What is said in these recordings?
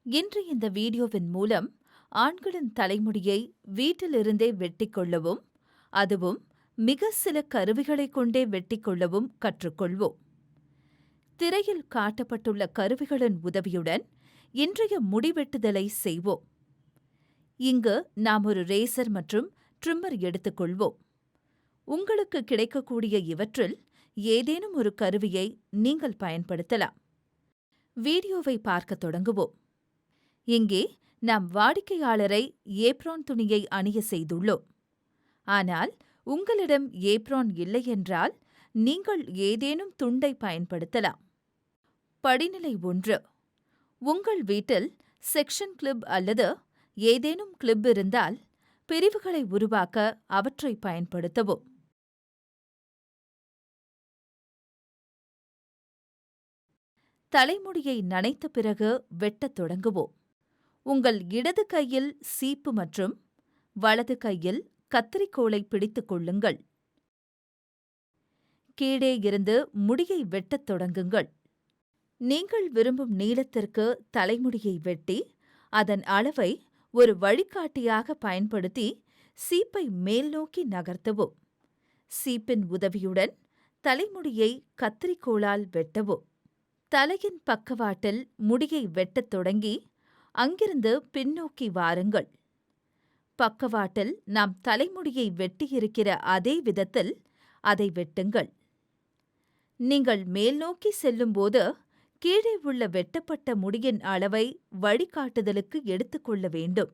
இன்று இந்த வீடியோவின் மூலம் ஆண்களின் தலைமுடியை வீட்டிலிருந்தே வெட்டிக் கொள்ளவும், அதுவும் மிக சில கருவிகளைக் கொண்டே வெட்டிக் கொள்ளவும் கற்றுக்கொள்வோம். திரையில் காட்டப்பட்டுள்ள கருவிகளின் உதவியுடன் இன்றைய முடிவெட்டுதலை செய்வோம். இங்கு நாம் ஒரு ரேசர் மற்றும் ட்ரிம்மர் எடுத்துக்கொள்வோம். உங்களுக்கு கிடைக்கக்கூடிய இவற்றில் ஏதேனும் ஒரு கருவியை நீங்கள் பயன்படுத்தலாம். வீடியோவை பார்க்கத் தொடங்குவோம். இங்கே நாம் வாடிக்கையாளரை ஏப்ரான் துணியை அணிய செய்துள்ளோம். ஆனால் உங்களிடம் ஏப்ரான் இல்லையென்றால் நீங்கள் ஏதேனும் துண்டை பயன்படுத்தலாம். படிநிலை 1. உங்கள் வீட்டில் செக்ஷன் கிளிப் அல்லது ஏதேனும் கிளிப் இருந்தால் பிரிவுகளை உருவாக்க அவற்றை பயன்படுத்தவும். தலைமுடியை நனைத்த பிறகு வெட்டத் தொடங்குவோம். உங்கள் இடது கையில் சீப்பு மற்றும் வலது கையில் கத்தரிக்கோலை பிடித்துக் கொள்ளுங்கள். கீழே இருந்து முடியை வெட்டத் தொடங்குங்கள். நீங்கள் விரும்பும் நீளத்திற்கு தலைமுடியை வெட்டி அதன் அளவை ஒரு வழிகாட்டியாக பயன்படுத்தி சீப்பை மேல்நோக்கி நகர்த்தவும். சீப்பின் உதவியுடன் தலைமுடியை கத்தரிக்கோலால் வெட்டவும். தலையின் பக்கவாட்டில் முடியை வெட்டத் தொடங்கி அங்கிருந்து பின்னோக்கி வாருங்கள். பக்கவாட்டில் நாம் தலைமுடியை வெட்டியிருக்கிற அதே விதத்தில் அதை வெட்டுங்கள். நீங்கள் மேல்நோக்கி செல்லும்போது கீழே உள்ள வெட்டப்பட்ட முடியின் அளவை வழிகாட்டுதலுக்கு எடுத்துக்கொள்ள வேண்டும்.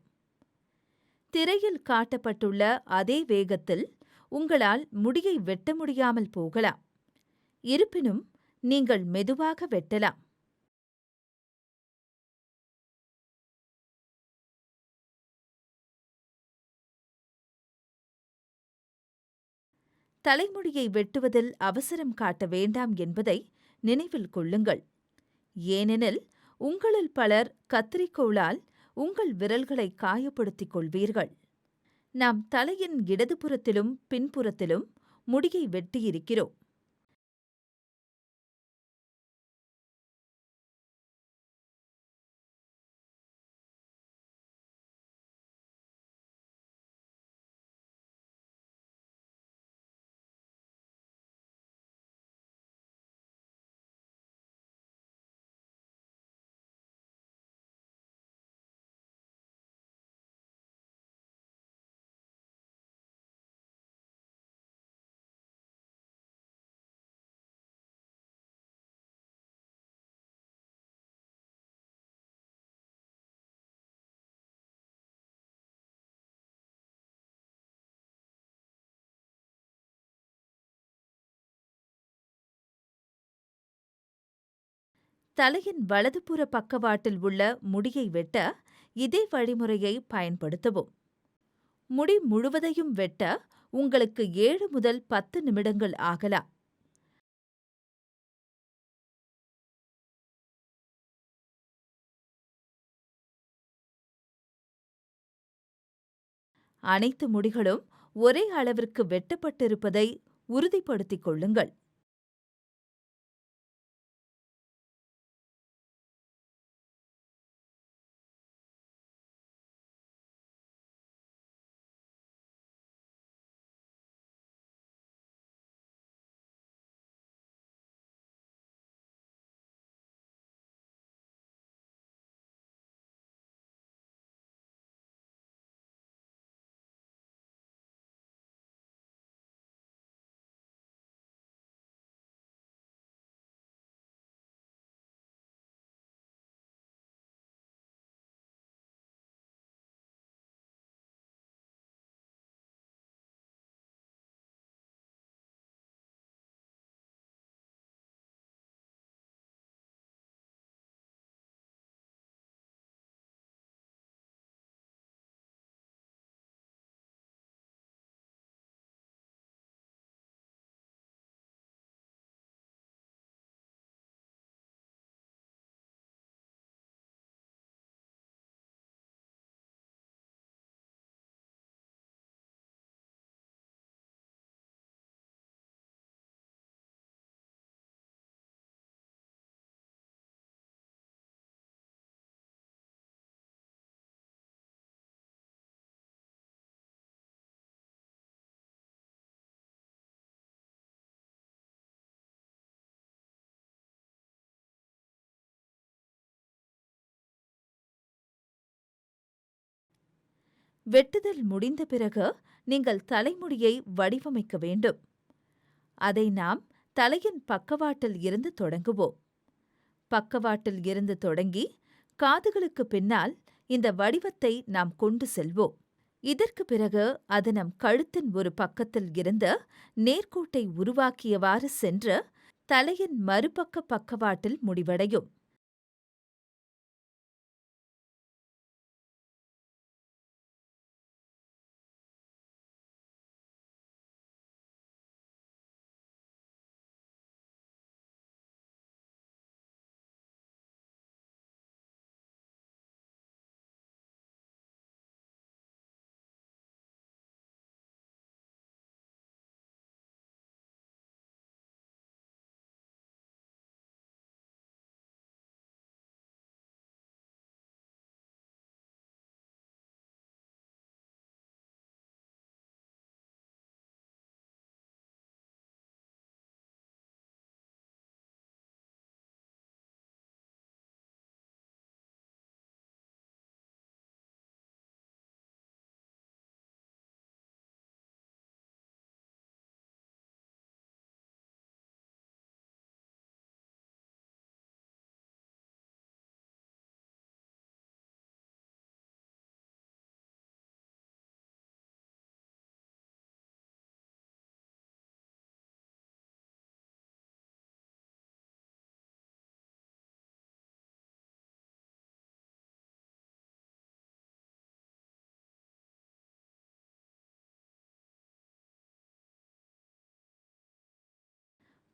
திரையில் காட்டப்பட்டுள்ள அதே வேகத்தில் உங்களால் முடியை வெட்ட முடியாமல் போகலாம். இருப்பினும் நீங்கள் மெதுவாக வெட்டலாம். தலைமுடியை வெட்டுவதில் அவசரம் காட்ட வேண்டாம் என்பதை நினைவில் கொள்ளுங்கள். ஏனெனில் உங்களில் பலர் கத்தரிக்கோலால் உங்கள் விரல்களை காயப்படுத்திக் கொள்வீர்கள். நாம் தலையின் இடதுபுறத்திலும் பின்புறத்திலும் முடியை வெட்டியிருக்கிறோம். தலையின் வலதுபுற பக்கவாட்டில் உள்ள முடியை வெட்ட இதே வழிமுறையை பயன்படுத்தவும். முடி முழுவதையும் வெட்ட உங்களுக்கு 7 முதல் 10 நிமிடங்கள் ஆகலாம். அனைத்து முடிகளும் ஒரே அளவிற்கு வெட்டப்பட்டிருப்பதை உறுதிப்படுத்திக் கொள்ளுங்கள். வெட்டுதல் முடிந்த பிறகு நீங்கள் தலைமுடியை வடிவமைக்க வேண்டும். அதை நாம் தலையின் பக்கவாட்டில் இருந்து தொடங்குவோம். பக்கவாட்டில் இருந்து தொடங்கி காதுகளுக்கு பின்னால் இந்த வடிவத்தை நாம் கொண்டு செல்வோம். இதற்கு பிறகு அது நம் கழுத்தின் ஒரு பக்கத்தில் இருந்து நேர்கோட்டை உருவாக்கியவாறு சென்று தலையின் மறுபக்க பக்கவாட்டில் முடிவடையும்.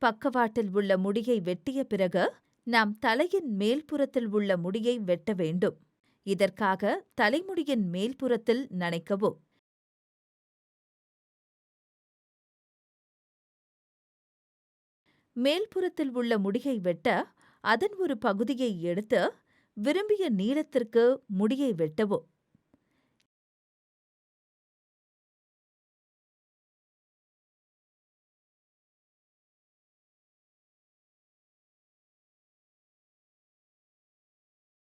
பக்கவாட்டில் உள்ள முடியை வெட்டிய பிறகு நாம் தலையின் மேல்புறத்தில் உள்ள முடியை வெட்ட வேண்டும். இதற்காக தலைமுடியின் மேல்புறத்தில் நனைக்கவும். மேல்புறத்தில் உள்ள முடியை வெட்ட அதன் ஒரு பகுதியை எடுத்து விரும்பிய நீளத்திற்கு முடியை வெட்டவும்.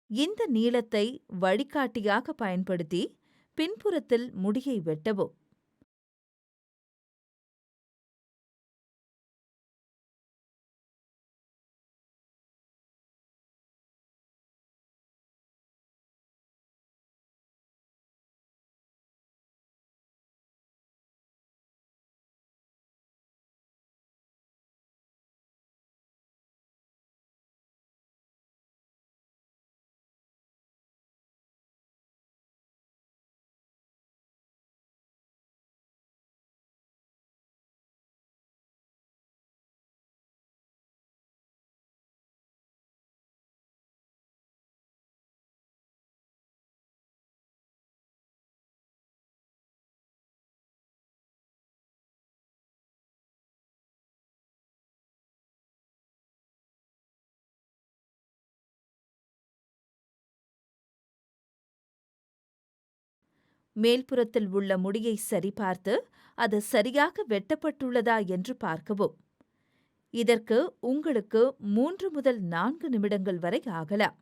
இந்த நீளத்தை வழிகாட்டியாக பயன்படுத்தி பின்புறத்தில் முடியை வெட்டவும். மேல்புறத்தில் உள்ள முடியை சரிபார்த்து அது சரியாக வெட்டப்பட்டுள்ளதா என்று பார்க்கவும். இதற்கு உங்களுக்கு 3 முதல் 4 நிமிடங்கள் வரை ஆகலாம்.